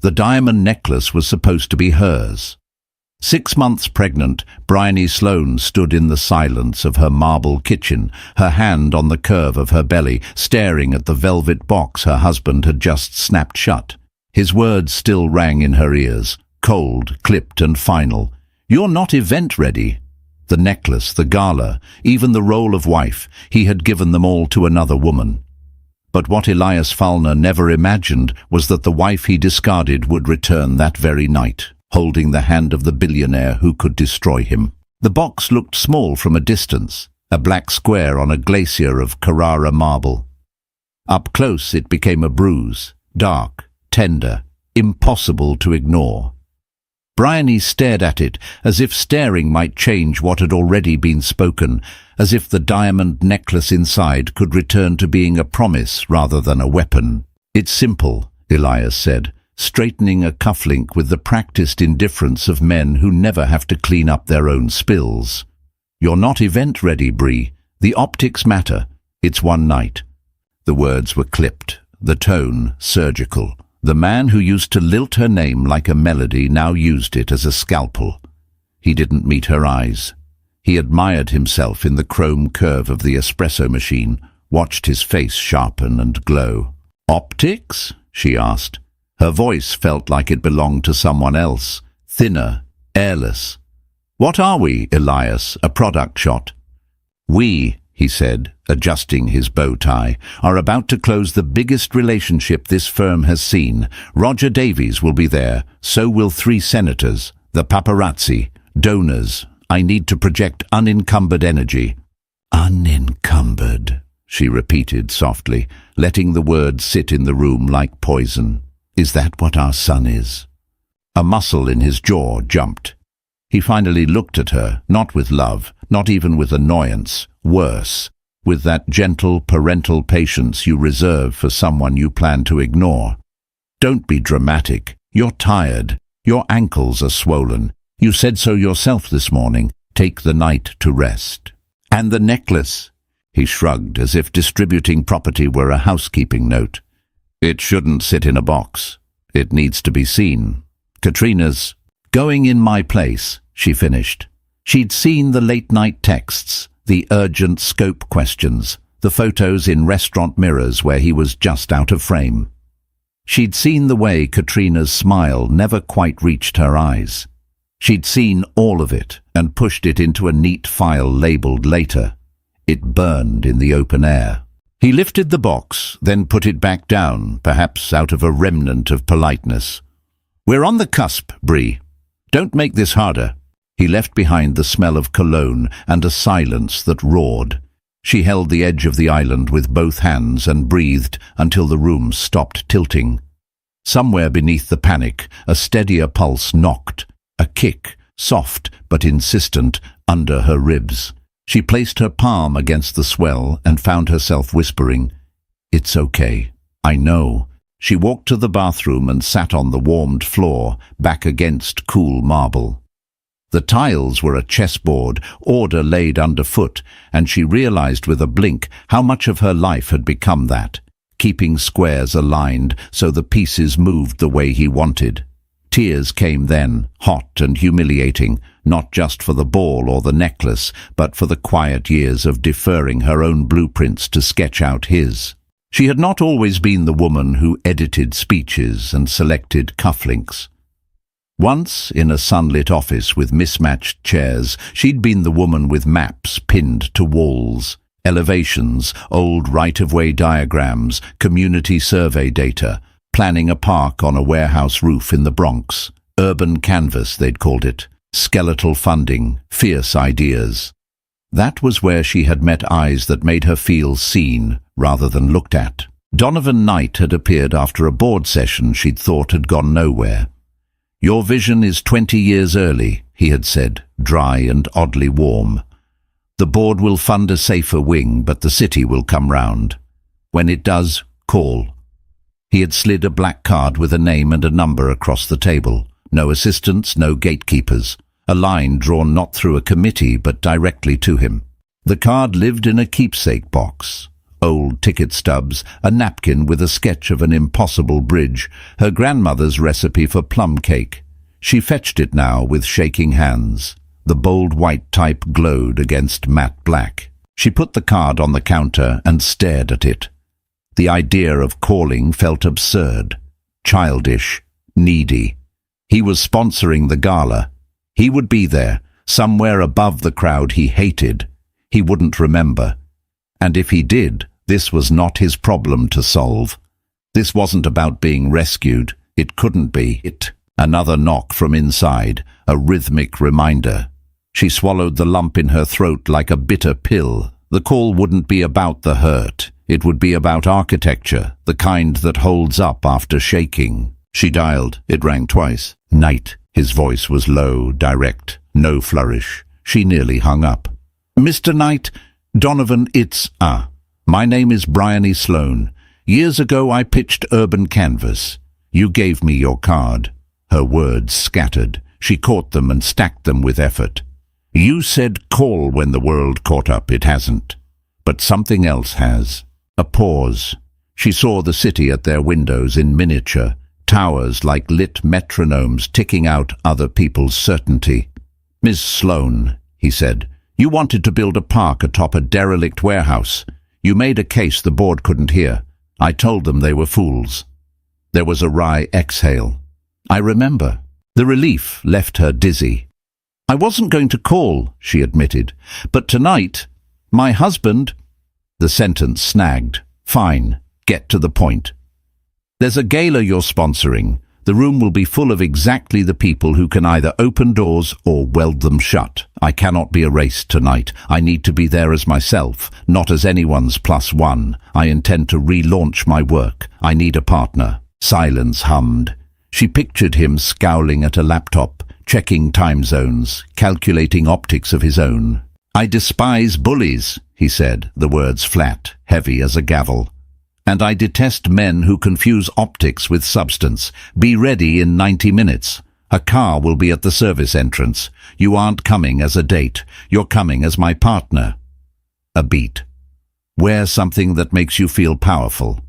The diamond necklace was supposed to be hers. 6 months pregnant, Bryony Sloane stood in the silence of her marble kitchen, her hand on the curve of her belly, staring at the velvet box her husband had just snapped shut. His words still rang in her ears, cold, clipped and final. "You're not event-ready." The necklace, the gala, even the role of wife, he had given them all to another woman. But what Elias Fallner never imagined was that the wife he discarded would return that very night, holding the hand of the billionaire who could destroy him. The box looked small from a distance, a black square on a glacier of Carrara marble. Up close it became a bruise, dark, tender, impossible to ignore. Bryony stared at it, as if staring might change what had already been spoken, as if the diamond necklace inside could return to being a promise rather than a weapon. "It's simple," Elias said, straightening a cufflink with the practiced indifference of men who never have to clean up their own spills. "You're not event-ready, Bree. The optics matter. It's one night." The words were clipped, the tone surgical. The man who used to lilt her name like a melody now used it as a scalpel. He didn't meet her eyes. He admired himself in the chrome curve of the espresso machine, watched his face sharpen and glow. "Optics?" she asked. Her voice felt like it belonged to someone else, thinner, airless. "What are we, Elias? A product shot?" "We," he said, adjusting his bow tie, "are about to close the biggest relationship this firm has seen. Roger Davies will be there, so will 3 senators, the paparazzi, donors. I need to project unencumbered energy." "Unencumbered," she repeated softly, letting the word sit in the room like poison. "Is that what our son is?" A muscle in his jaw jumped. He finally looked at her, not with love, not even with annoyance, worse, with that gentle parental patience you reserve for someone you plan to ignore. "Don't be dramatic. You're tired. Your ankles are swollen. You said so yourself this morning. Take the night to rest." "And the necklace?" He shrugged, as if distributing property were a housekeeping note. "It shouldn't sit in a box. It needs to be seen. Katrina's going in my place," she finished. She'd seen the late-night texts, the urgent scope questions, the photos in restaurant mirrors where he was just out of frame. She'd seen the way Katrina's smile never quite reached her eyes. She'd seen all of it and pushed it into a neat file labeled later. It burned in the open air. He lifted the box, then put it back down, perhaps out of a remnant of politeness. "We're on the cusp, Bree. Don't make this harder." He left behind the smell of cologne and a silence that roared. She held the edge of the island with both hands and breathed until the room stopped tilting. Somewhere beneath the panic, a steadier pulse knocked, a kick, soft but insistent, under her ribs. She placed her palm against the swell and found herself whispering, "It's okay. I know." She walked to the bathroom and sat on the warmed floor, back against cool marble. The tiles were a chessboard, order laid underfoot, and she realized with a blink how much of her life had become that, keeping squares aligned so the pieces moved the way he wanted. Tears came then, hot and humiliating, not just for the ball or the necklace, but for the quiet years of deferring her own blueprints to sketch out his. She had not always been the woman who edited speeches and selected cufflinks. Once, in a sunlit office with mismatched chairs, she'd been the woman with maps pinned to walls, elevations, old right-of-way diagrams, community survey data, planning a park on a warehouse roof in the Bronx. Urban canvas, they'd called it. Skeletal funding, fierce ideas. That was where she had met eyes that made her feel seen rather than looked at. Donovan Knight had appeared after a board session she'd thought had gone nowhere. "Your vision is 20 years early," he had said, dry and oddly warm. "The board will fund a safer wing, but the city will come round. When it does, call." He had slid a black card with a name and a number across the table. No assistants, no gatekeepers. A line drawn not through a committee, but directly to him. The card lived in a keepsake box. Old ticket stubs, a napkin with a sketch of an impossible bridge, her grandmother's recipe for plum cake. She fetched it now with shaking hands. The bold white type glowed against matte black. She put the card on the counter and stared at it. The idea of calling felt absurd, childish, needy. He was sponsoring the gala. He would be there, somewhere above the crowd he hated. He wouldn't remember. And if he did, this was not his problem to solve. This wasn't about being rescued. It couldn't be. Another knock from inside, a rhythmic reminder. She swallowed the lump in her throat like a bitter pill. The call wouldn't be about the hurt. It would be about architecture, the kind that holds up after shaking. She dialed. It rang twice. Knight. His voice was low, direct, no flourish. She nearly hung up. Mr. Knight, Donovan, my name is Bryony Sloan. Years ago I pitched Urban Canvas. You gave me your card. Her words scattered. She caught them and stacked them with effort. You said call when the world caught up. It hasn't. But something else has. A pause. She saw the city at their windows in miniature, towers like lit metronomes ticking out other people's certainty. Miss Sloan, he said, you wanted to build a park atop a derelict warehouse. You made a case the board couldn't hear. I told them they were fools. There was a wry exhale. I remember. The relief left her dizzy. I wasn't going to call, she admitted, but tonight, my husband... The sentence snagged. Fine, get to the point. There's a gala you're sponsoring. The room will be full of exactly the people who can either open doors or weld them shut. I cannot be erased tonight. I need to be there as myself, not as anyone's plus one. I intend to relaunch my work. I need a partner. Silence hummed. She pictured him scowling at a laptop, checking time zones, calculating optics of his own. I despise bullies, he said, the words flat, heavy as a gavel. And I detest men who confuse optics with substance. Be ready in 90 minutes. A car will be at the service entrance. You aren't coming as a date. You're coming as my partner. A beat. Wear something that makes you feel powerful.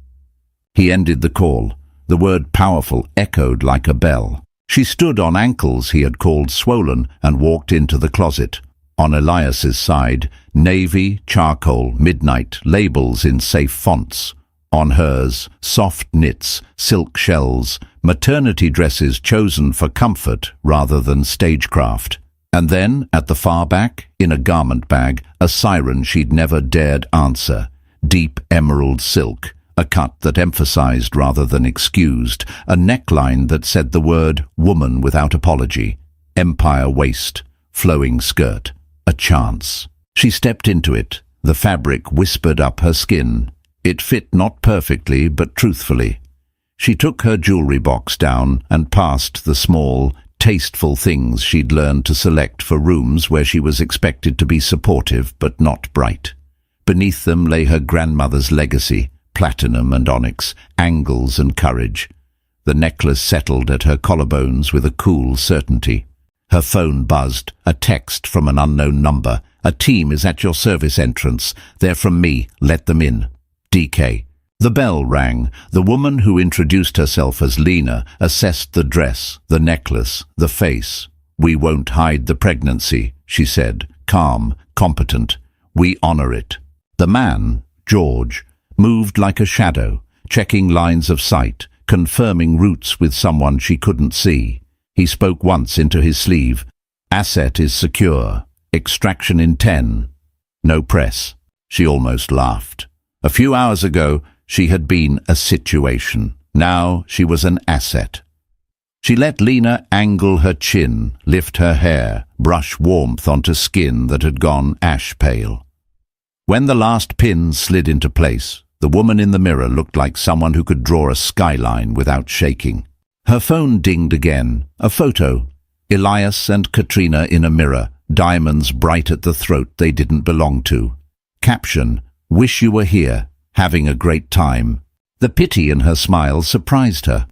He ended the call. The word powerful echoed like a bell. She stood on ankles he had called swollen and walked into the closet. On Elias's side, navy, charcoal, midnight, labels in safe fonts. On hers, soft knits, silk shells, maternity dresses chosen for comfort rather than stagecraft. And then, at the far back, in a garment bag, a siren she'd never dared answer. Deep emerald silk, a cut that emphasized rather than excused, a neckline that said the word woman without apology, empire waist, flowing skirt, a chance. She stepped into it. The fabric whispered up her skin. It fit not perfectly, but truthfully. She took her jewelry box down and passed the small, tasteful things she'd learned to select for rooms where she was expected to be supportive but not bright. Beneath them lay her grandmother's legacy, platinum and onyx, angles and courage. The necklace settled at her collarbones with a cool certainty. Her phone buzzed, a text from an unknown number. A team is at your service entrance. They're from me. Let them in. DK. The bell rang. The woman who introduced herself as Lena assessed the dress, the necklace, the face. We won't hide the pregnancy, she said, calm, competent. We honor it. The man, George, moved like a shadow, checking lines of sight, confirming routes with someone she couldn't see. He spoke once into his sleeve. Asset is secure. Extraction in 10. No press. She almost laughed. A few hours ago, she had been a situation. Now she was an asset. She let Lena angle her chin, lift her hair, brush warmth onto skin that had gone ash pale. When the last pin slid into place, the woman in the mirror looked like someone who could draw a skyline without shaking. Her phone dinged again. A photo. Elias and Katrina in a mirror, diamonds bright at the throat they didn't belong to. Caption, wish you were here, having a great time. The pity in her smile surprised her.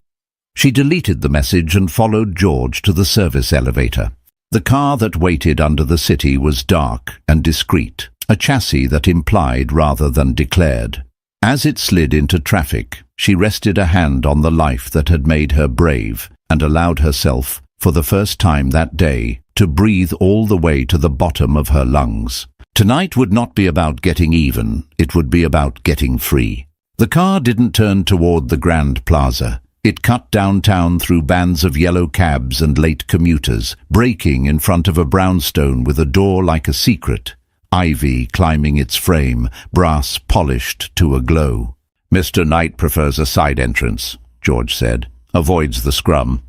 She deleted the message and followed George to the service elevator. The car that waited under the city was dark and discreet, a chassis that implied rather than declared. As it slid into traffic, she rested a hand on the life that had made her brave and allowed herself, for the first time that day, to breathe all the way to the bottom of her lungs. Tonight would not be about getting even, it would be about getting free. The car didn't turn toward the Grand Plaza. It cut downtown through bands of yellow cabs and late commuters, braking in front of a brownstone with a door like a secret, ivy climbing its frame, brass polished to a glow. "Mr. Knight prefers a side entrance," George said. "Avoids the scrum."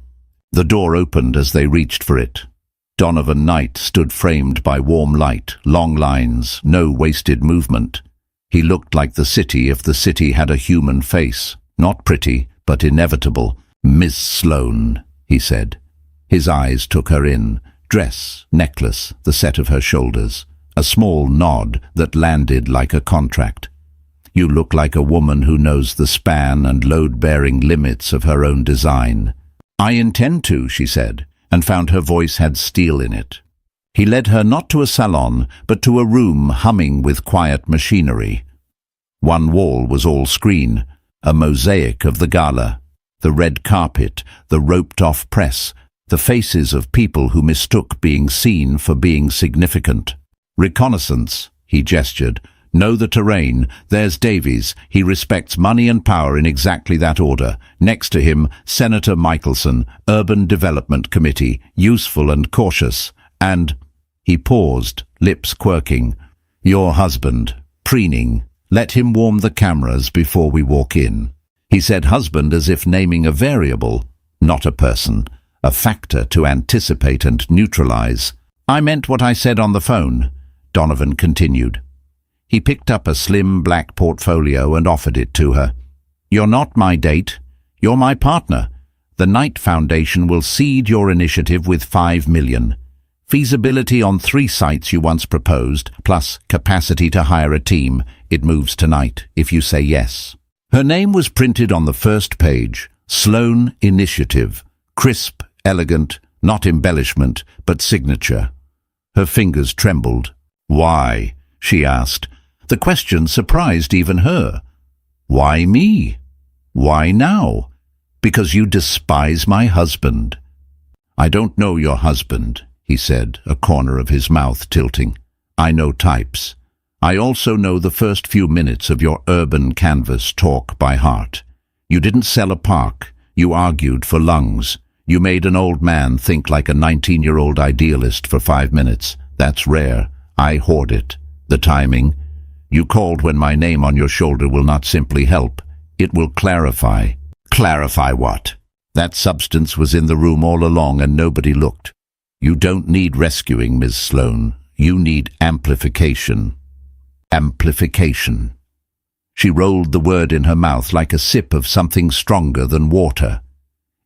The door opened as they reached for it. Donovan Knight stood framed by warm light, long lines, no wasted movement. He looked like the city if the city had a human face. Not pretty, but inevitable. "Miss Sloane," he said. His eyes took her in. Dress, necklace, the set of her shoulders. A small nod that landed like a contract. "You look like a woman who knows the span and load-bearing limits of her own design." "I intend to," she said, and found her voice had steel in it. He led her not to a salon, but to a room humming with quiet machinery. One wall was all screen, a mosaic of the gala, the red carpet, the roped-off press, the faces of people who mistook being seen for being significant. "Reconnaissance," he gestured. "Know the terrain. There's Davies. He respects money and power in exactly that order. Next to him, Senator Michelson, Urban Development Committee, useful and cautious. And—" he paused, lips quirking. "Your husband, preening. Let him warm the cameras before we walk in." He said husband as if naming a variable, not a person, a factor to anticipate and neutralize. "I meant what I said on the phone," Donovan continued. He picked up a slim black portfolio and offered it to her. "You're not my date. You're my partner. The Knight Foundation will seed your initiative with $5 million. Feasibility on 3 sites you once proposed, plus capacity to hire a team. It moves tonight, if you say yes." Her name was printed on the first page. Sloane Initiative. Crisp, elegant, not embellishment, but signature. Her fingers trembled. "Why?" she asked. The question surprised even her. "Why me? Why now?" "Because you despise my husband." "I don't know your husband," he said, a corner of his mouth tilting. "I know types. I also know the first few minutes of your urban canvas talk by heart. You didn't sell a park. You argued for lungs. You made an old man think like a 19-year-old idealist for 5 minutes. That's rare. I hoard it. The timing. You called when my name on your shoulder will not simply help. It will clarify." "Clarify what?" "That substance was in the room all along and nobody looked. You don't need rescuing, Ms. Sloane. You need amplification." Amplification. She rolled the word in her mouth like a sip of something stronger than water.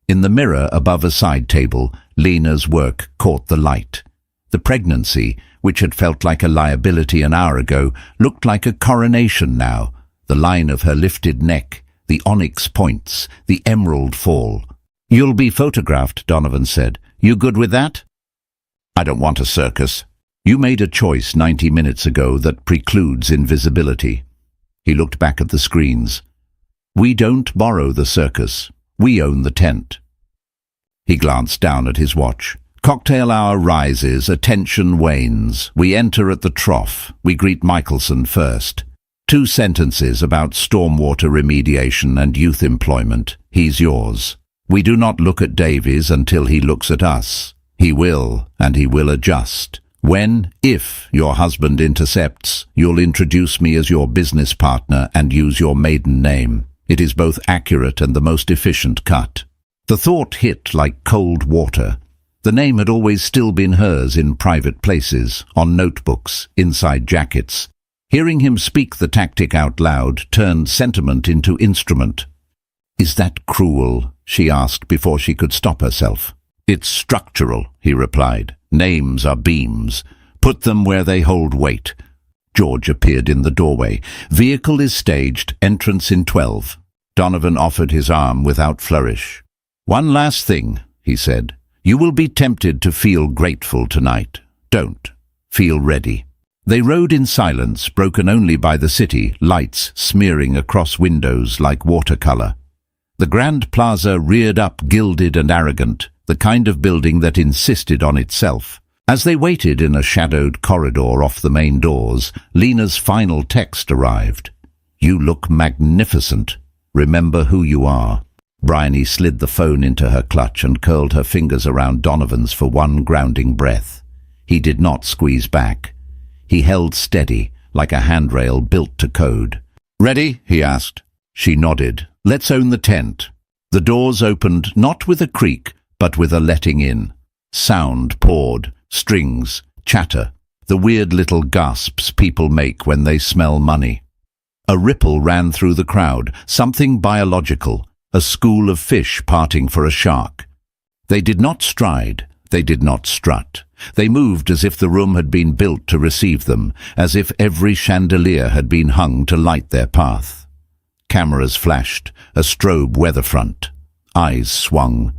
In the mirror above a side table, Lena's work caught the light. The pregnancy, which had felt like a liability an hour ago, looked like a coronation now. The line of her lifted neck, the onyx points, the emerald fall. "You'll be photographed," Donovan said. "You good with that?" "I don't want a circus." "You made a choice 90 minutes ago that precludes invisibility." He looked back at the screens. "We don't borrow the circus. We own the tent." He glanced down at his watch. Cocktail hour rises, attention wanes. We enter at the trough. We greet Michelson first. 2 sentences about stormwater remediation and youth employment. He's yours. We do not look at Davies until he looks at us. He will, and he will adjust. When, if, your husband intercepts, you'll introduce me as your business partner and use your maiden name. It is both accurate and the most efficient cut. The thought hit like cold water. The name had always still been hers in private places, on notebooks, inside jackets. Hearing him speak the tactic out loud turned sentiment into instrument. "Is that cruel?" she asked before she could stop herself. "It's structural," he replied. "Names are beams. Put them where they hold weight." George appeared in the doorway. "Vehicle is staged, entrance in 12. Donovan offered his arm without flourish. "One last thing," he said. "You will be tempted to feel grateful tonight. Don't. Feel ready." They rode in silence, broken only by the city, lights smearing across windows like watercolor. The Grand Plaza reared up, gilded and arrogant, the kind of building that insisted on itself. As they waited in a shadowed corridor off the main doors, Lena's final text arrived. "You look magnificent. Remember who you are." Bryony slid the phone into her clutch and curled her fingers around Donovan's for one grounding breath. He did not squeeze back. He held steady, like a handrail built to code. "Ready?" he asked. She nodded. "Let's own the tent." The doors opened, not with a creak, but with a letting in. Sound poured, strings, chatter, the weird little gasps people make when they smell money. A ripple ran through the crowd, something biological, a school of fish parting for a shark. They did not stride, they did not strut. They moved as if the room had been built to receive them, as if every chandelier had been hung to light their path. Cameras flashed, a strobe weatherfront. Eyes swung.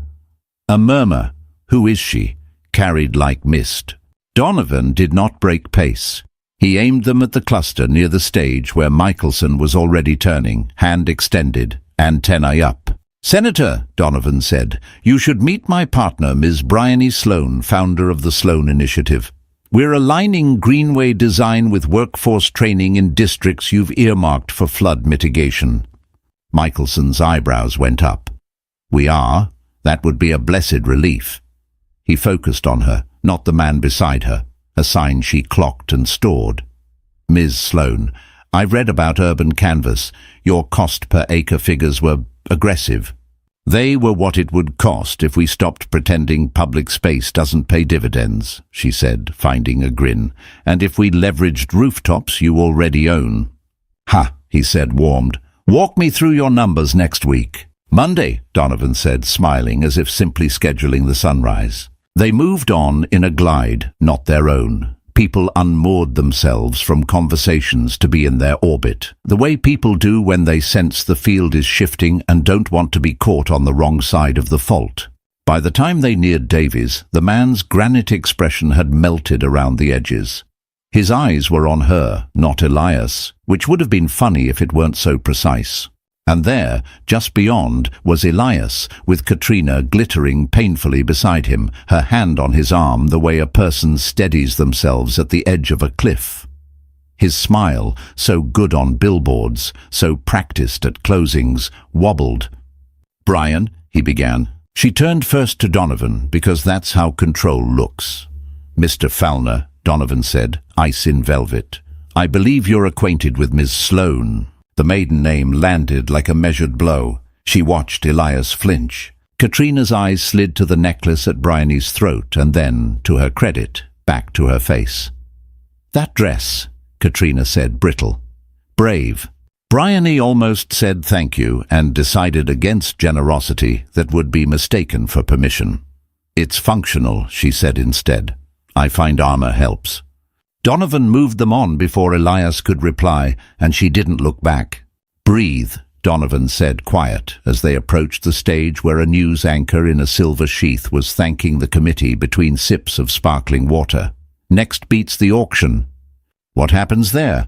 A murmur, "Who is she?" carried like mist. Donovan did not break pace. He aimed them at the cluster near the stage where Michelson was already turning, hand extended, antennae up. "Senator," Donovan said, "you should meet my partner, Ms. Bryony Sloan, founder of the Sloan Initiative. We're aligning Greenway design with workforce training in districts you've earmarked for flood mitigation." Michelson's eyebrows went up. "We are? That would be a blessed relief." He focused on her, not the man beside her, a sign she clocked and stored. "Ms. Sloan, I've read about Urban Canvas. Your cost per acre figures were aggressive. They were what it would cost if we stopped pretending public space doesn't pay dividends," she said, finding a grin. "And if we leveraged rooftops you already own." "Ha," he said, warmed. "Walk me through your numbers next week." "Monday," Donovan said, smiling as if simply scheduling the sunrise. They moved on in a glide, not their own. People unmoored themselves from conversations to be in their orbit, the way people do when they sense the field is shifting and don't want to be caught on the wrong side of the fault. By the time they neared Davies, the man's granite expression had melted around the edges. His eyes were on her, not Elias, which would have been funny if it weren't so precise. And there, just beyond, was Elias, with Katrina glittering painfully beside him, her hand on his arm the way a person steadies themselves at the edge of a cliff. His smile, so good on billboards, so practiced at closings, wobbled. "Brian," he began. She turned first to Donovan, because that's how control looks. "Mr. Fallner," Donovan said, ice in velvet. "I believe you're acquainted with Miss Sloan." The maiden name landed like a measured blow. She watched Elias flinch. Katrina's eyes slid to the necklace at Bryony's throat and then, to her credit, back to her face. "That dress," Katrina said, brittle. "Brave." Bryony almost said thank you and decided against generosity that would be mistaken for permission. "It's functional," she said instead. "I find armor helps." Donovan moved them on before Elias could reply, and she didn't look back. "Breathe," Donovan said, quiet, as they approached the stage where a news anchor in a silver sheath was thanking the committee between sips of sparkling water. "Next beats the auction." "What happens there?"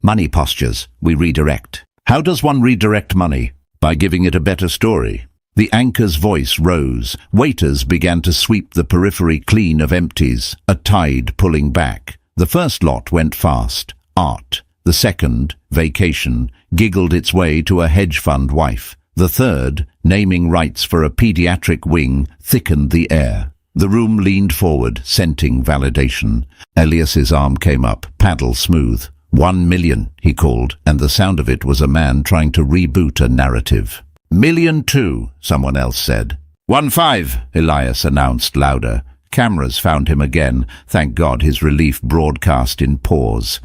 "Money postures. We redirect." "How does one redirect money?" "By giving it a better story." The anchor's voice rose. Waiters began to sweep the periphery clean of empties, a tide pulling back. The first lot went fast. Art. The second, vacation, giggled its way to a hedge fund wife. The third, naming rights for a pediatric wing, thickened the air. The room leaned forward, scenting validation. Elias's arm came up, paddle smooth. 1 million, he called, and the sound of it was a man trying to reboot a narrative. 1,200,000, someone else said. 1,500,000, Elias announced louder. Cameras found him again, thank God, his relief broadcast in pause.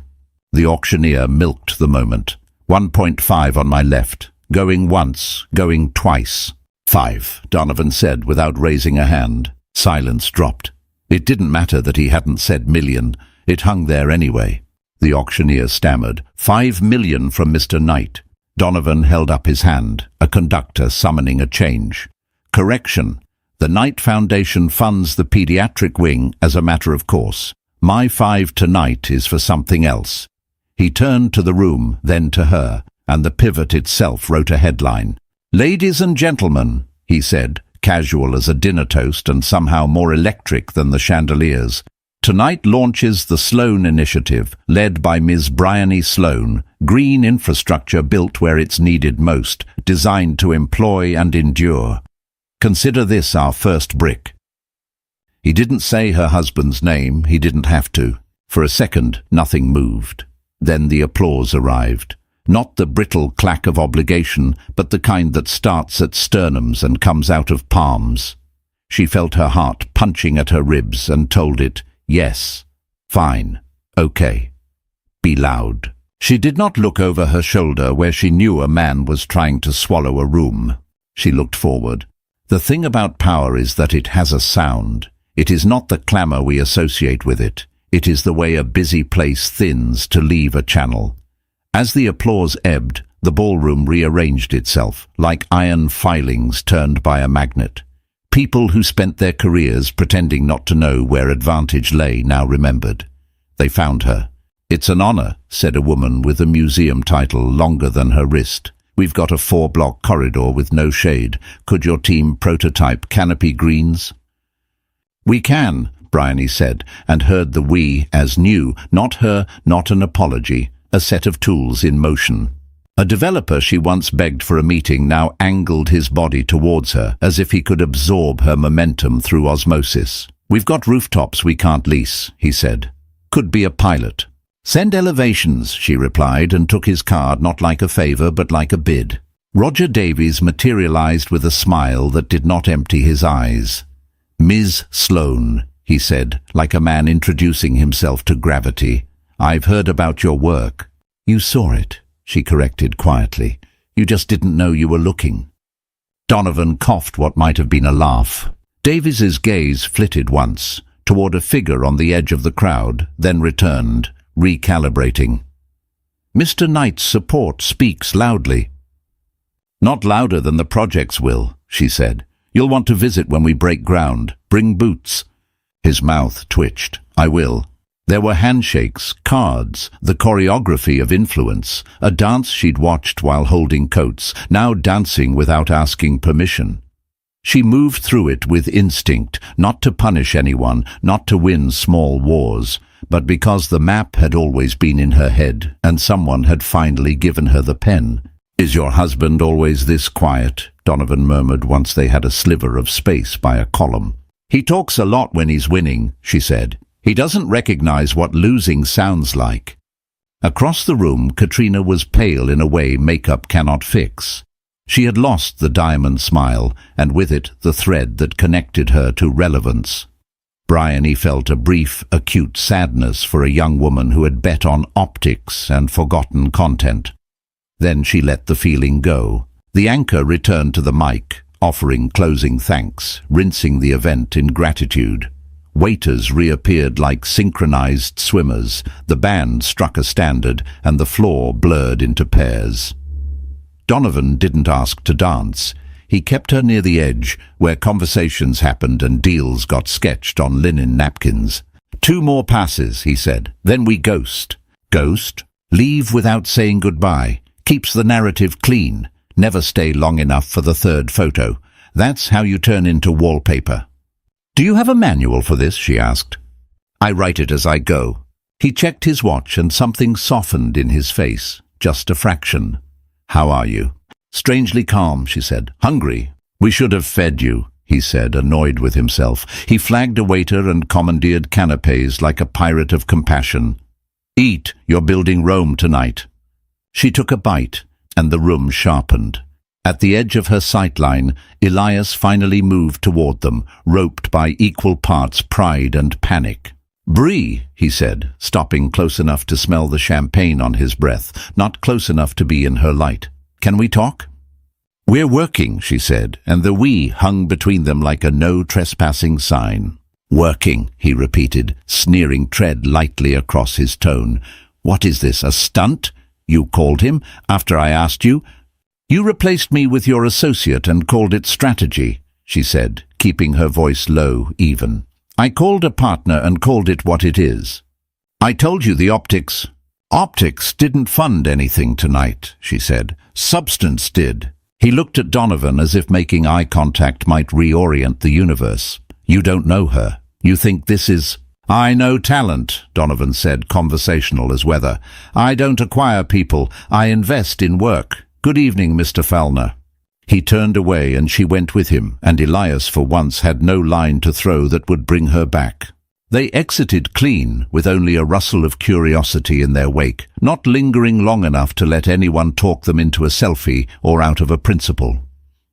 The auctioneer milked the moment. 1.5 on my left. Going once, going twice. 5, Donovan said without raising a hand. Silence dropped. It didn't matter that he hadn't said million. It hung there anyway. The auctioneer stammered. 5 million from Mr. Knight. Donovan held up his hand, a conductor summoning a change. Correction. The Knight Foundation funds the pediatric wing as a matter of course. My 5 tonight is for something else." He turned to the room, then to her, and the pivot itself wrote a headline. "Ladies and gentlemen," he said, casual as a dinner toast and somehow more electric than the chandeliers. "Tonight launches the Sloan Initiative, led by Ms. Bryony Sloan, green infrastructure built where it's needed most, designed to employ and endure. Consider this our first brick." He didn't say her husband's name, he didn't have to. For a second, nothing moved. Then the applause arrived. Not the brittle clack of obligation, but the kind that starts at sternums and comes out of palms. She felt her heart punching at her ribs and told it, "Yes, fine, okay. Be loud." She did not look over her shoulder where she knew a man was trying to swallow a room. She looked forward. The thing about power is that it has a sound. It is not the clamour we associate with it. It is the way a busy place thins to leave a channel. As the applause ebbed, the ballroom rearranged itself, like iron filings turned by a magnet. People who spent their careers pretending not to know where advantage lay now remembered. They found her. "It's an honor," said a woman with a museum title longer than her wrist. "We've got a 4-block corridor with no shade. Could your team prototype canopy greens?" "We can," Bryony said, and heard the "we" as new, not her, not an apology, a set of tools in motion. A developer she once begged for a meeting now angled his body towards her, as if he could absorb her momentum through osmosis. "We've got rooftops we can't lease," he said. "Could be a pilot." "Send elevations," she replied, and took his card not like a favor but like a bid. Roger Davies materialized with a smile that did not empty his eyes. "Ms. Sloan," he said, like a man introducing himself to gravity. "I've heard about your work." "You saw it," she corrected quietly. "You just didn't know you were looking." Donovan coughed what might have been a laugh. Davies's gaze flitted once, toward a figure on the edge of the crowd, then returned, recalibrating. "Mr. Knight's support speaks loudly." "Not louder than the projects will," she said. "You'll want to visit when we break ground. Bring boots." His mouth twitched. "I will." There were handshakes, cards, the choreography of influence, a dance she'd watched while holding coats, now dancing without asking permission. She moved through it with instinct, not to punish anyone, not to win small wars, but because the map had always been in her head, and someone had finally given her the pen. "Is your husband always this quiet?" Donovan murmured once they had a sliver of space by a column. "He talks a lot when he's winning," she said. "He doesn't recognize what losing sounds like." Across the room, Katrina was pale in a way makeup cannot fix. She had lost the diamond smile, and with it the thread that connected her to relevance. Bryony felt a brief, acute sadness for a young woman who had bet on optics and forgotten content. Then she let the feeling go. The anchor returned to the mic, offering closing thanks, rinsing the event in gratitude. Waiters reappeared like synchronized swimmers, the band struck a standard, and the floor blurred into pairs. Donovan didn't ask to dance. He kept her near the edge, where conversations happened and deals got sketched on linen napkins. "2 more passes," he said. "Then we ghost." "Ghost? Leave without saying goodbye. Keeps the narrative clean. Never stay long enough for the 3rd photo. That's how you turn into wallpaper." "Do you have a manual for this?" she asked. "I write it as I go." He checked his watch and something softened in his face, just a fraction. "How are you?" "Strangely calm," she said. "Hungry?" "We should have fed you," he said, annoyed with himself. He flagged a waiter and commandeered canapes like a pirate of compassion. "Eat, you're building Rome tonight." She took a bite, and the room sharpened. At the edge of her sightline, Elias finally moved toward them, roped by equal parts pride and panic. "Brie," he said, stopping close enough to smell the champagne on his breath, not close enough to be in her light. "Can we talk?" "We're working," she said, and the "we" hung between them like a no trespassing sign. "Working," he repeated, sneering tread lightly across his tone. "What is this, a stunt? You called him, after I asked you?" "You replaced me with your associate and called it strategy," she said, keeping her voice low, even. I called a partner and called it what it is. I told you the optics. Optics didn't fund anything tonight, she said. Substance did. He looked at Donovan as if making eye contact might reorient the universe. You don't know her. You think this is... I know talent, Donovan said, conversational as weather. I don't acquire people. I invest in work. Good evening, Mr. Fellner. He turned away and she went with him, and Elias for once had no line to throw that would bring her back. They exited clean, with only a rustle of curiosity in their wake, not lingering long enough to let anyone talk them into a selfie or out of a principle.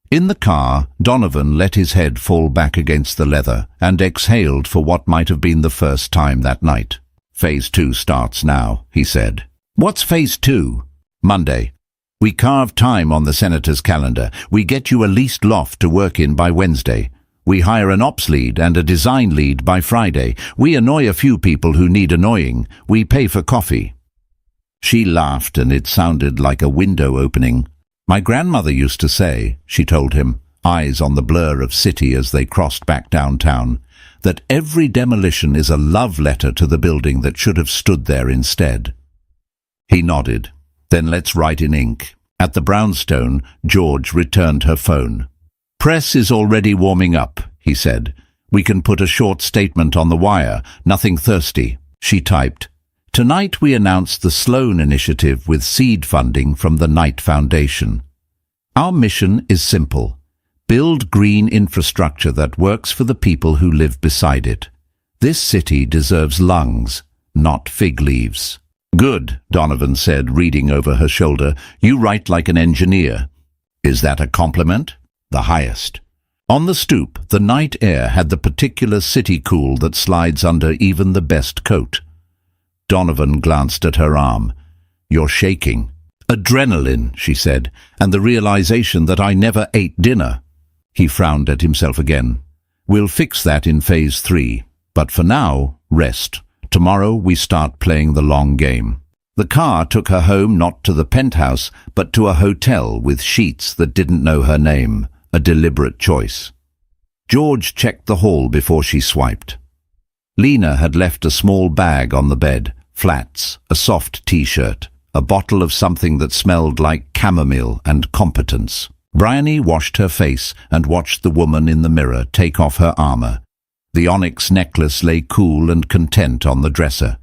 In the car, Donovan let his head fall back against the leather and exhaled for what might have been the first time that night. Phase 2 starts now, he said. What's Phase 2? Monday. We carve time on the senator's calendar. We get you a leased loft to work in by Wednesday. We hire an ops lead and a design lead by Friday. We annoy a few people who need annoying. We pay for coffee. She laughed, and it sounded like a window opening. My grandmother used to say, she told him, eyes on the blur of city as they crossed back downtown, that every demolition is a love letter to the building that should have stood there instead. He nodded. Then let's write in ink. At the brownstone, George returned her phone. Press is already warming up, he said. We can put a short statement on the wire, nothing thirsty. She typed. Tonight we announced the Sloan Initiative with seed funding from the Knight Foundation. Our mission is simple. Build green infrastructure that works for the people who live beside it. This city deserves lungs, not fig leaves. Good, Donovan said, reading over her shoulder. You write like an engineer. Is that a compliment? The highest. On the stoop, the night air had the particular city cool that slides under even the best coat. Donovan glanced at her arm. You're shaking. Adrenaline, she said, and the realization that I never ate dinner. He frowned at himself again. We'll fix that in Phase 3, but for now, rest. Tomorrow we start playing the long game. The car took her home not to the penthouse, but to a hotel with sheets that didn't know her name. A deliberate choice. George checked the hall before she swiped. Lena had left a small bag on the bed, flats, a soft t-shirt, a bottle of something that smelled like chamomile and competence. Bryony washed her face and watched the woman in the mirror take off her armor. The onyx necklace lay cool and content on the dresser.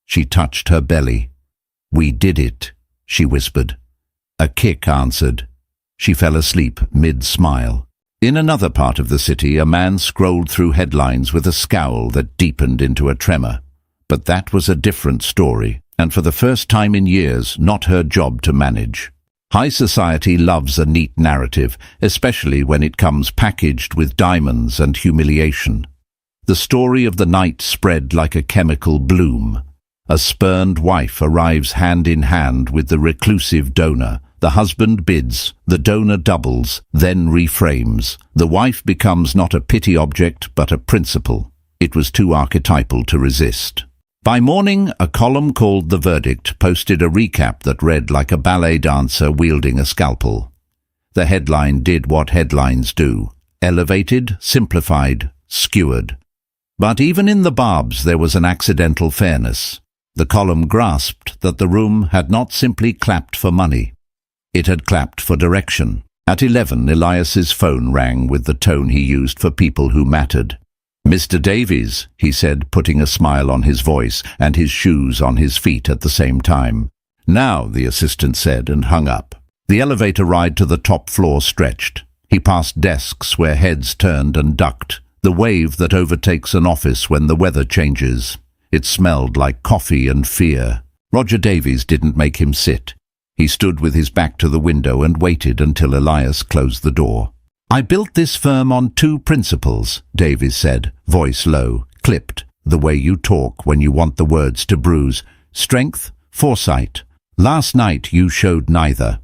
She touched her belly. We did it, she whispered. A kick answered. She fell asleep mid-smile. In another part of the city, a man scrolled through headlines with a scowl that deepened into a tremor. But that was a different story, and for the first time in years, not her job to manage. High society loves a neat narrative, especially when it comes packaged with diamonds and humiliation. The story of the night spread like a chemical bloom. A spurned wife arrives hand in hand with the reclusive donor. The husband bids, the donor doubles, then reframes. The wife becomes not a pity object, but a principle. It was too archetypal to resist. By morning, a column called The Verdict posted a recap that read like a ballet dancer wielding a scalpel. The headline did what headlines do. Elevated, simplified, skewered. But even in the barbs there was an accidental fairness. The column grasped that the room had not simply clapped for money. It had clapped for direction. At 11, Elias's phone rang with the tone he used for people who mattered. Mr. Davies, he said, putting a smile on his voice and his shoes on his feet at the same time. Now, the assistant said, and hung up. The elevator ride to the top floor stretched. He passed desks where heads turned and ducked, the wave that overtakes an office when the weather changes. It smelled like coffee and fear. Roger Davies didn't make him sit. He stood with his back to the window and waited until Elias closed the door. I built this firm on 2 principles, Davies said, voice low, clipped, the way you talk when you want the words to bruise. Strength, foresight. Last night you showed neither.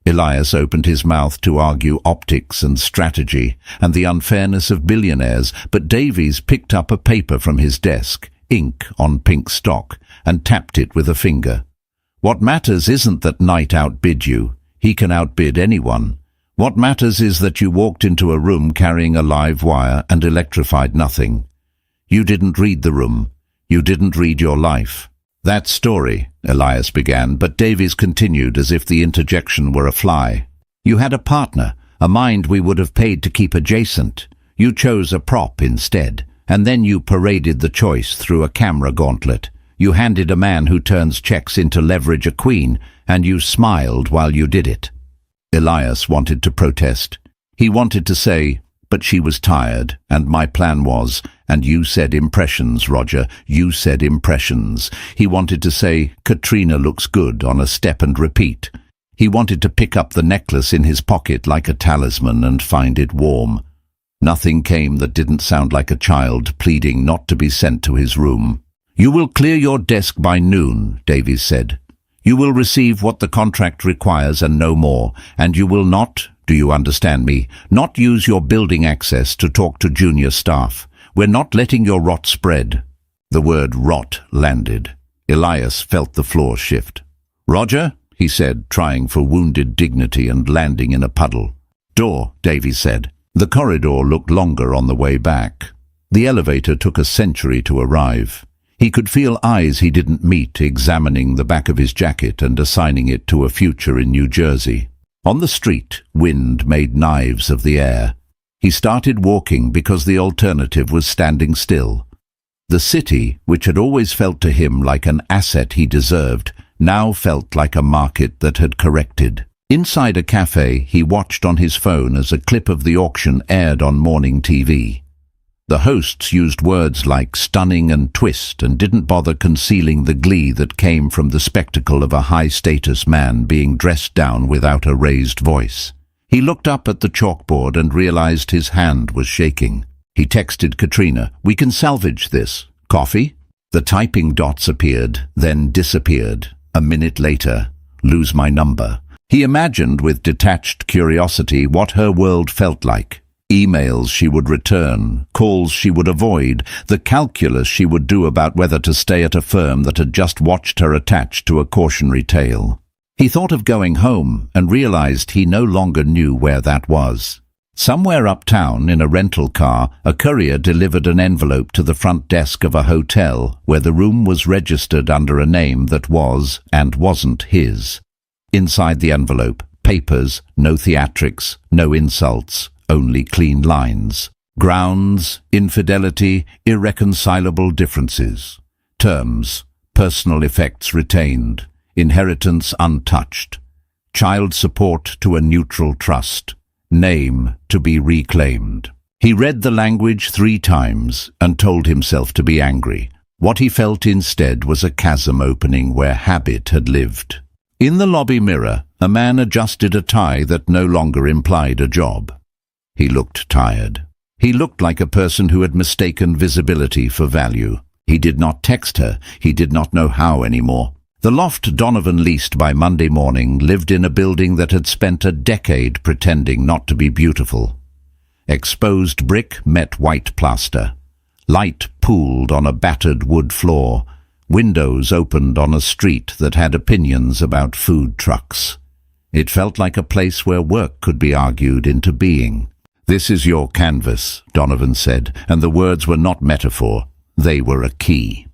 Elias opened his mouth to argue optics and strategy and the unfairness of billionaires, but Davies picked up a paper from his desk, ink on pink stock, and tapped it with a finger. What matters isn't that Knight outbid you. He can outbid anyone. What matters is that you walked into a room carrying a live wire and electrified nothing. You didn't read the room. You didn't read your life. That story, Elias began, but Davies continued as if the interjection were a fly. You had a partner, a mind we would have paid to keep adjacent. You chose a prop instead, and then you paraded the choice through a camera gauntlet. You handed a man who turns checks into leverage a queen, and you smiled while you did it. Elias wanted to protest. He wanted to say, but she was tired, and my plan was, and you said impressions, Roger, you said impressions. He wanted to say, Katrina looks good on a step and repeat. He wanted to pick up the necklace in his pocket like a talisman and find it warm. Nothing came that didn't sound like a child pleading not to be sent to his room. You will clear your desk by noon, Davies said. You will receive what the contract requires and no more, and you will not, do you understand me, not use your building access to talk to junior staff. We're not letting your rot spread. The word rot landed. Elias felt the floor shift. Roger, he said, trying for wounded dignity and landing in a puddle. Door, Davies said. The corridor looked longer on the way back. The elevator took a century to arrive. He could feel eyes he didn't meet examining the back of his jacket and assigning it to a future in New Jersey. On the street, wind made knives of the air. He started walking because the alternative was standing still. The city, which had always felt to him like an asset he deserved, now felt like a market that had corrected. Inside a cafe, he watched on his phone as a clip of the auction aired on morning TV. The hosts used words like stunning and twist and didn't bother concealing the glee that came from the spectacle of a high-status man being dressed down without a raised voice. He looked up at the chalkboard and realized his hand was shaking. He texted Katrina, "We can salvage this. Coffee?" The typing dots appeared, then disappeared. A minute later, lose my number. He imagined with detached curiosity what her world felt like. Emails she would return, calls she would avoid, the calculus she would do about whether to stay at a firm that had just watched her attached to a cautionary tale. He thought of going home and realized he no longer knew where that was. Somewhere uptown, in a rental car, a courier delivered an envelope to the front desk of a hotel where the room was registered under a name that was and wasn't his. Inside the envelope, papers, no theatrics, no insults, only clean lines. Grounds, infidelity, irreconcilable differences. Terms, personal effects retained. Inheritance untouched. Child support to a neutral trust. Name to be reclaimed. He read the language 3 times and told himself to be angry. What he felt instead was a chasm opening where habit had lived. In the lobby mirror, a man adjusted a tie that no longer implied a job. He looked tired. He looked like a person who had mistaken visibility for value. He did not text her. He did not know how anymore. The loft Donovan leased by Monday morning lived in a building that had spent a decade pretending not to be beautiful. Exposed brick met white plaster. Light pooled on a battered wood floor. Windows opened on a street that had opinions about food trucks. It felt like a place where work could be argued into being. "This is your canvas," Donovan said, and the words were not metaphor. They were a key.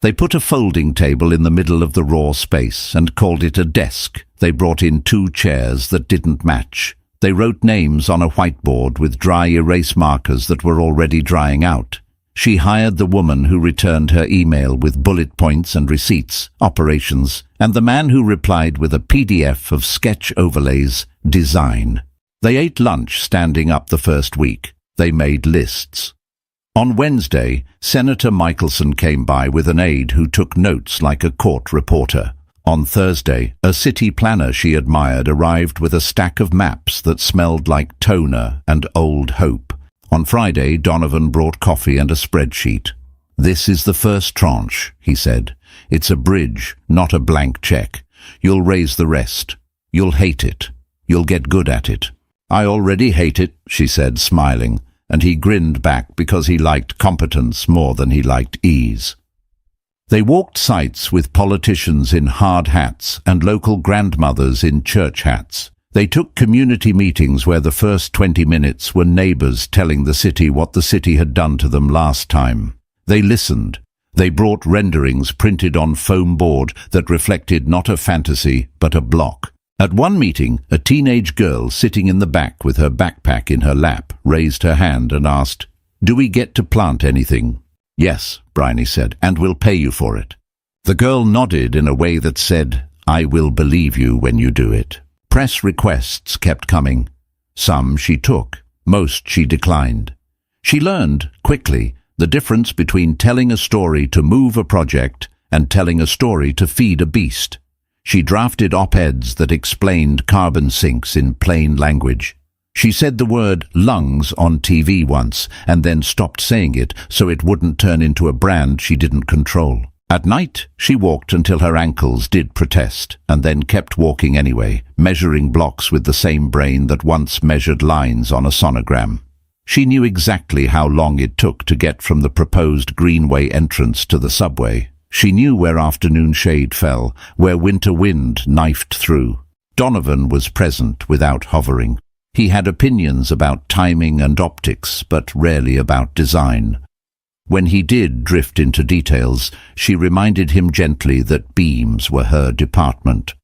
They put a folding table in the middle of the raw space and called it a desk. They brought in 2 chairs that didn't match. They wrote names on a whiteboard with dry erase markers that were already drying out. She hired the woman who returned her email with bullet points and receipts, operations, and the man who replied with a PDF of sketch overlays, design. They ate lunch standing up the first week. They made lists. On Wednesday, Senator Michelson came by with an aide who took notes like a court reporter. On Thursday, a city planner she admired arrived with a stack of maps that smelled like toner and old hope. On Friday, Donovan brought coffee and a spreadsheet. "This is the first tranche," he said. "It's a bridge, not a blank check. You'll raise the rest. You'll hate it. You'll get good at it." "I already hate it," she said, smiling, and he grinned back because he liked competence more than he liked ease. They walked sites with politicians in hard hats and local grandmothers in church hats. They took community meetings where the first 20 minutes were neighbors telling the city what the city had done to them last time. They listened. They brought renderings printed on foam board that reflected not a fantasy, but a block. At one meeting, a teenage girl sitting in the back with her backpack in her lap raised her hand and asked, "Do we get to plant anything?" "Yes," Bryony said, "and we'll pay you for it." The girl nodded in a way that said, "I will believe you when you do it." Press requests kept coming. Some she took, most she declined. She learned, quickly, the difference between telling a story to move a project and telling a story to feed a beast. She drafted op-eds that explained carbon sinks in plain language. She said the word lungs on TV once and then stopped saying it so it wouldn't turn into a brand she didn't control. At night, she walked until her ankles did protest, and then kept walking anyway, measuring blocks with the same brain that once measured lines on a sonogram. She knew exactly how long it took to get from the proposed Greenway entrance to the subway. She knew where afternoon shade fell, where winter wind knifed through. Donovan was present without hovering. He had opinions about timing and optics, but rarely about design. When he did drift into details, she reminded him gently that beams were her department.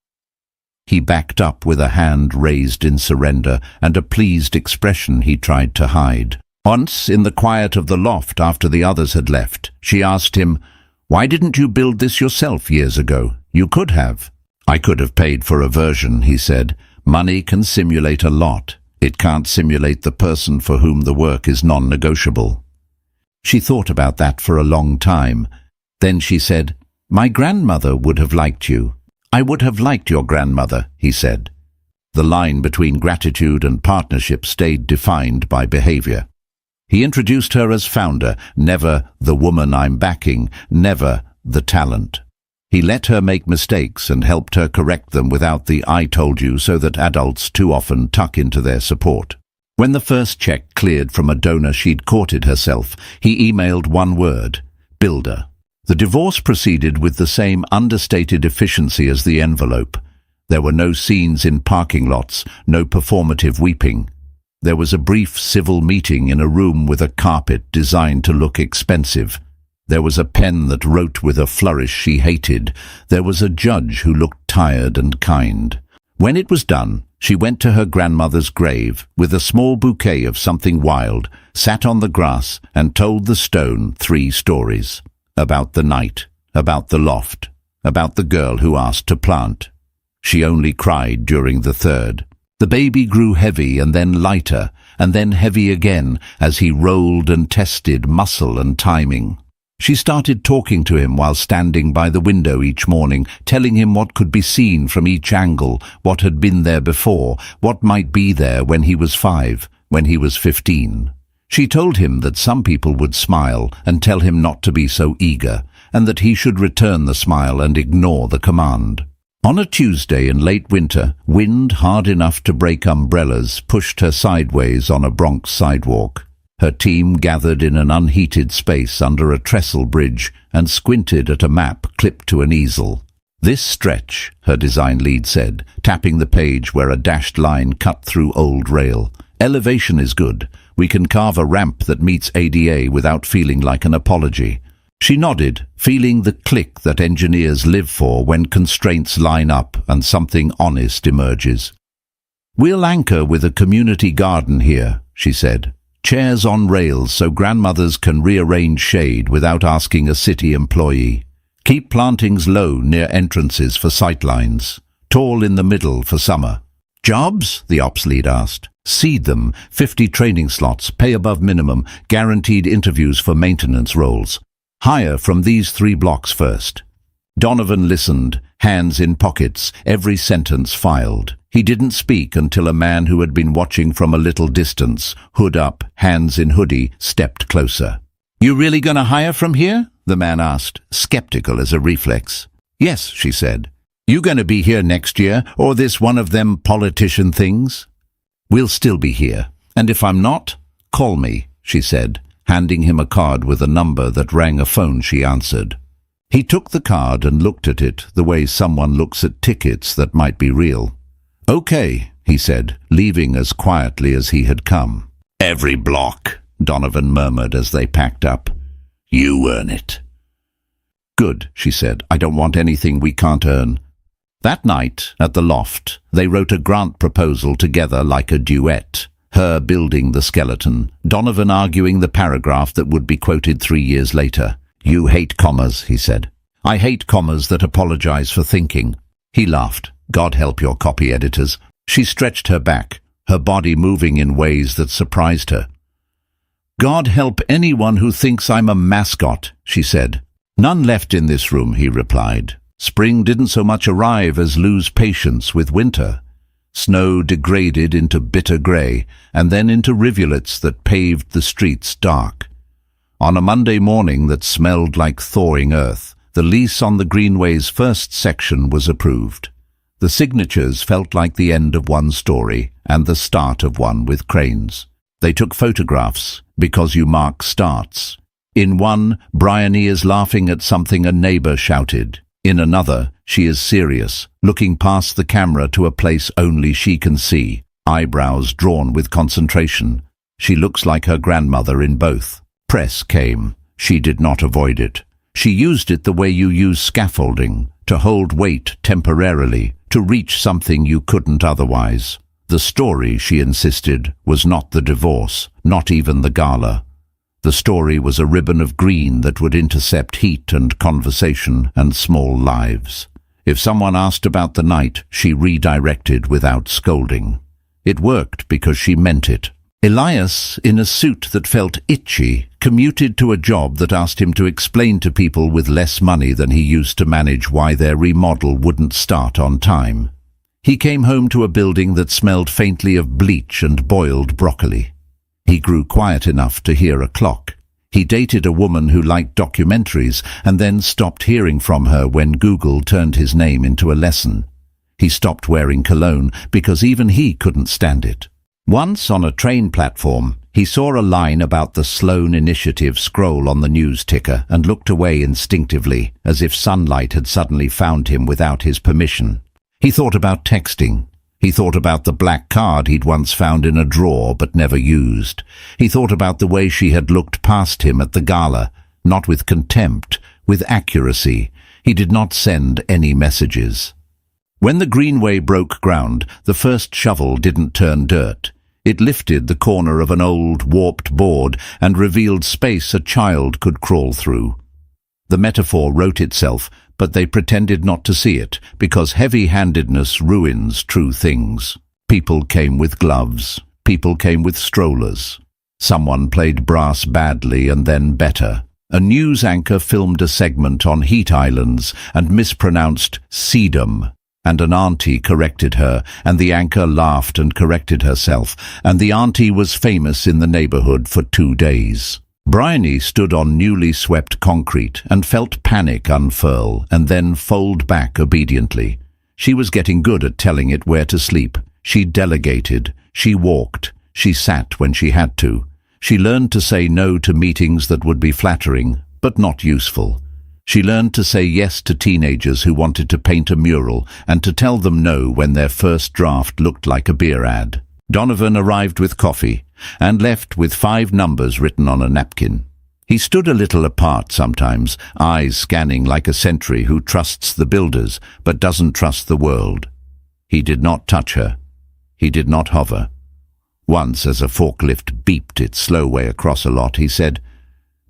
He backed up with a hand raised in surrender and a pleased expression he tried to hide. Once, in the quiet of the loft after the others had left, she asked him, "Why didn't you build this yourself years ago? You could have." "I could have paid for a version," he said. "Money can simulate a lot. It can't simulate the person for whom the work is non-negotiable." She thought about that for a long time. Then she said, "My grandmother would have liked you." "I would have liked your grandmother," he said. The line between gratitude and partnership stayed defined by behavior. He introduced her as founder, never the woman I'm backing, never the talent. He let her make mistakes and helped her correct them without the "I told you" so that adults too often tuck into their support. When the first check cleared from a donor she'd courted herself, he emailed one word: builder. The divorce proceeded with the same understated efficiency as the envelope. There were no scenes in parking lots, no performative weeping. There was a brief civil meeting in a room with a carpet designed to look expensive. There was a pen that wrote with a flourish she hated. There was a judge who looked tired and kind. When it was done, she went to her grandmother's grave with a small bouquet of something wild, sat on the grass and told the stone 3 stories. About the night, about the loft, about the girl who asked to plant. She only cried during the 3rd. The baby grew heavy and then lighter, and then heavy again as he rolled and tested muscle and timing. She started talking to him while standing by the window each morning, telling him what could be seen from each angle, what had been there before, what might be there when he was 5, when he was 15. She told him that some people would smile and tell him not to be so eager, and that he should return the smile and ignore the command. On a Tuesday in late winter, wind hard enough to break umbrellas pushed her sideways on a Bronx sidewalk. Her team gathered in an unheated space under a trestle bridge and squinted at a map clipped to an easel. "This stretch," her design lead said, tapping the page where a dashed line cut through old rail. "Elevation is good. We can carve a ramp that meets ADA without feeling like an apology." She nodded, feeling the click that engineers live for when constraints line up and something honest emerges. "We'll anchor with a community garden here," she said. "Chairs on rails so grandmothers can rearrange shade without asking a city employee. Keep plantings low near entrances for sightlines. Tall in the middle for summer." "Jobs?" the ops lead asked. "Seed them, 50 training slots, pay above minimum, guaranteed interviews for maintenance roles. Hire from these 3 blocks first." Donovan listened, hands in pockets, every sentence filed. He didn't speak until a man who had been watching from a little distance, hood up, hands in hoodie, stepped closer. "You really gonna hire from here?" the man asked, skeptical as a reflex. "Yes," she said. "You gonna be here next year, or this one of them politician things?" "We'll still be here, and if I'm not, call me," she said, handing him a card with a number that rang a phone she answered. He took the card and looked at it the way someone looks at tickets that might be real. "Okay," he said, leaving as quietly as he had come. "Every block," Donovan murmured as they packed up. "You earn it." "Good," she said. "I don't want anything we can't earn." That night, at the loft, they wrote a grant proposal together like a duet. Her building the skeleton, Donovan arguing the paragraph that would be quoted 3 years later. "You hate commas," he said. "I hate commas that apologize for thinking." He laughed. "God help your copy editors." She stretched her back, her body moving in ways that surprised her. "God help anyone who thinks I'm a mascot," she said. "None left in this room," he replied. Spring didn't so much arrive as lose patience with winter. Snow degraded into bitter grey, and then into rivulets that paved the streets dark. On a Monday morning that smelled like thawing earth, the lease on the Greenway's first section was approved. The signatures felt like the end of one story and the start of one with cranes. They took photographs, because you mark starts. In one, Bryony is laughing at something a neighbour shouted. In another, she is serious, looking past the camera to a place only she can see, eyebrows drawn with concentration. She looks like her grandmother in both. Press came. She did not avoid it. She used it the way you use scaffolding, to hold weight temporarily, to reach something you couldn't otherwise. The story, she insisted, was not the divorce, not even the gala. The story was a ribbon of green that would intercept heat and conversation and small lives. If someone asked about the night, she redirected without scolding. It worked because she meant it. Elias, in a suit that felt itchy, commuted to a job that asked him to explain to people with less money than he used to manage why their remodel wouldn't start on time. He came home to a building that smelled faintly of bleach and boiled broccoli. He grew quiet enough to hear a clock. He dated a woman who liked documentaries and then stopped hearing from her when Google turned his name into a lesson. He stopped wearing cologne because even he couldn't stand it. Once on a train platform, he saw a line about the Sloan Initiative scroll on the news ticker and looked away instinctively, as if sunlight had suddenly found him without his permission. He thought about texting. He thought about the black card he'd once found in a drawer but never used. He thought about the way she had looked past him at the gala, not with contempt, with accuracy. He did not send any messages. When the Greenway broke ground, the first shovel didn't turn dirt. It lifted the corner of an old, warped board and revealed space a child could crawl through. The metaphor wrote itself, but they pretended not to see it, because heavy-handedness ruins true things. People came with gloves. People came with strollers. Someone played brass badly and then better. A news anchor filmed a segment on heat islands and mispronounced sedum, and an auntie corrected her, and the anchor laughed and corrected herself, and the auntie was famous in the neighborhood for 2 days. Bryony stood on newly swept concrete and felt panic unfurl and then fold back obediently. She was getting good at telling it where to sleep. She delegated. She walked. She sat when she had to. She learned to say no to meetings that would be flattering, but not useful. She learned to say yes to teenagers who wanted to paint a mural and to tell them no when their first draft looked like a beer ad. Donovan arrived with coffee and left with 5 numbers written on a napkin. He stood a little apart sometimes, eyes scanning like a sentry who trusts the builders but doesn't trust the world. He did not touch her. He did not hover. Once, as a forklift beeped its slow way across a lot, he said,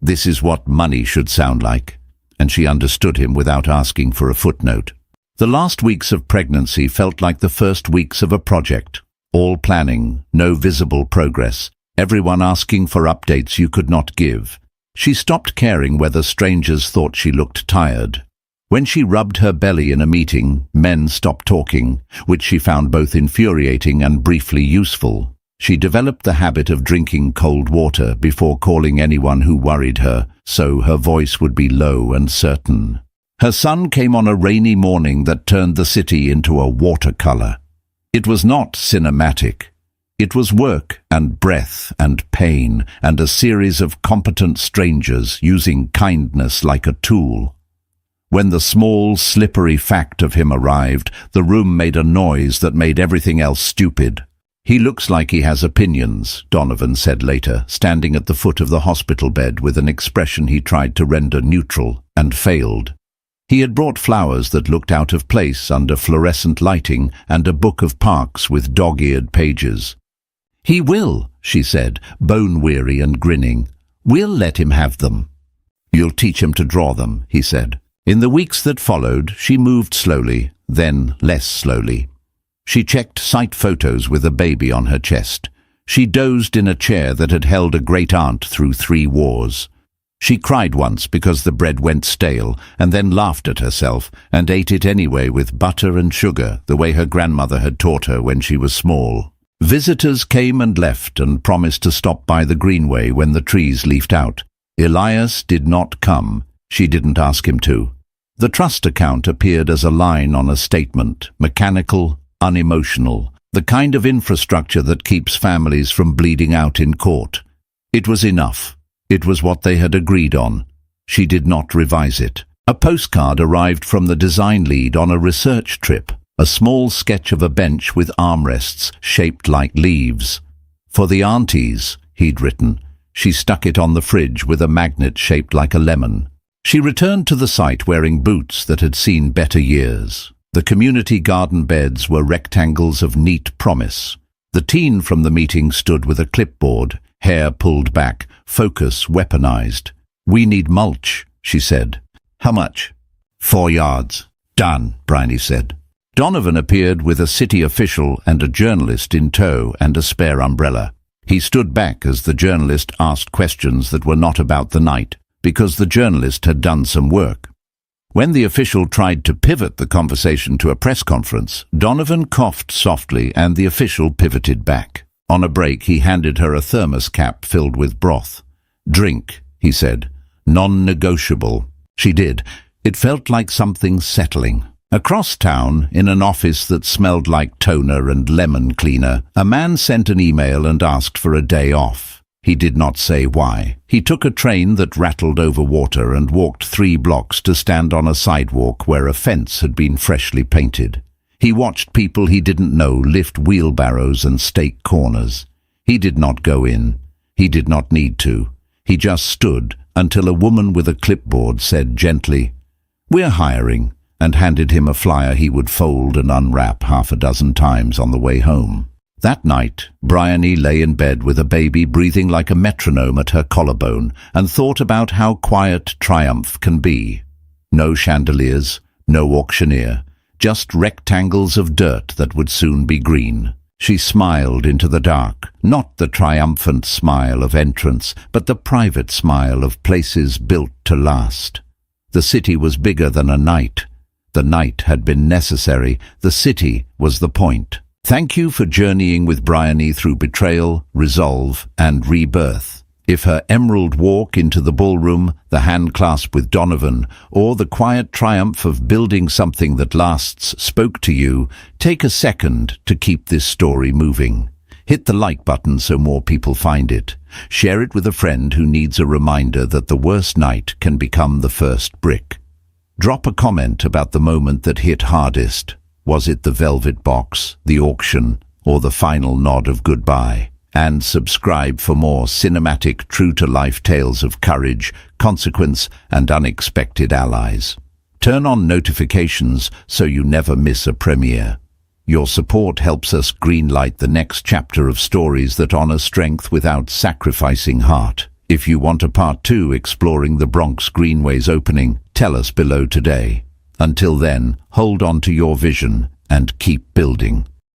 "This is what money should sound like," and she understood him without asking for a footnote. The last weeks of pregnancy felt like the first weeks of a project. All planning, no visible progress, everyone asking for updates you could not give. She stopped caring whether strangers thought she looked tired. When she rubbed her belly in a meeting, men stopped talking, which she found both infuriating and briefly useful. She developed the habit of drinking cold water before calling anyone who worried her, so her voice would be low and certain. Her son came on a rainy morning that turned the city into a watercolor. It was not cinematic. It was work and breath and pain and a series of competent strangers using kindness like a tool. When the small, slippery fact of him arrived, the room made a noise that made everything else stupid. "He looks like he has opinions," Donovan said later, standing at the foot of the hospital bed with an expression he tried to render neutral, and failed. He had brought flowers that looked out of place under fluorescent lighting and a book of parks with dog-eared pages. "He will," she said, bone-weary and grinning. "We'll let him have them." "You'll teach him to draw them," he said. In the weeks that followed, she moved slowly, then less slowly. She checked sight photos with a baby on her chest. She dozed in a chair that had held a great-aunt through 3 wars. She cried once because the bread went stale, and then laughed at herself and ate it anyway with butter and sugar, the way her grandmother had taught her when she was small. Visitors came and left and promised to stop by the greenway when the trees leafed out. Elias did not come. She didn't ask him to. The trust account appeared as a line on a statement, mechanical, unemotional, the kind of infrastructure that keeps families from bleeding out in court. It was enough. It was what they had agreed on. She did not revise it. A postcard arrived from the design lead on a research trip, a small sketch of a bench with armrests shaped like leaves. "For the aunties," he'd written. She stuck it on the fridge with a magnet shaped like a lemon. She returned to the site wearing boots that had seen better years. The community garden beds were rectangles of neat promise. The teen from the meeting stood with a clipboard, hair pulled back, focus weaponized. "We need mulch," she said. "How much?" 4 yards. "Done," Bryony said. Donovan appeared with a city official and a journalist in tow and a spare umbrella. He stood back as the journalist asked questions that were not about the night, because the journalist had done some work. When the official tried to pivot the conversation to a press conference, Donovan coughed softly and the official pivoted back. On a break, he handed her a thermos cap filled with broth. "Drink," he said. "Non-negotiable." She did. It felt like something settling. Across town, in an office that smelled like toner and lemon cleaner, a man sent an email and asked for a day off. He did not say why. He took a train that rattled over water and walked 3 blocks to stand on a sidewalk where a fence had been freshly painted. He watched people he didn't know lift wheelbarrows and stake corners. He did not go in. He did not need to. He just stood until a woman with a clipboard said gently, "We're hiring," and handed him a flyer he would fold and unwrap 6 times on the way home. That night, Bryony lay in bed with a baby breathing like a metronome at her collarbone and thought about how quiet triumph can be. No chandeliers, no auctioneer, just rectangles of dirt that would soon be green. She smiled into the dark, not the triumphant smile of entrance, but the private smile of places built to last. The city was bigger than a night. The night had been necessary. The city was the point. Thank you for journeying with Bryony through betrayal, resolve, and rebirth. If her emerald walk into the ballroom, the hand clasp with Donovan, or the quiet triumph of building something that lasts spoke to you, take a second to keep this story moving. Hit the like button so more people find it. Share it with a friend who needs a reminder that the worst night can become the first brick. Drop a comment about the moment that hit hardest. Was it the velvet box, the auction, or the final nod of goodbye? And subscribe for more cinematic, true-to-life tales of courage, consequence, and unexpected allies. Turn on notifications so you never miss a premiere. Your support helps us greenlight the next chapter of stories that honor strength without sacrificing heart. If you want a part 2 exploring the Bronx Greenway's opening, tell us below today. Until then, hold on to your vision and keep building.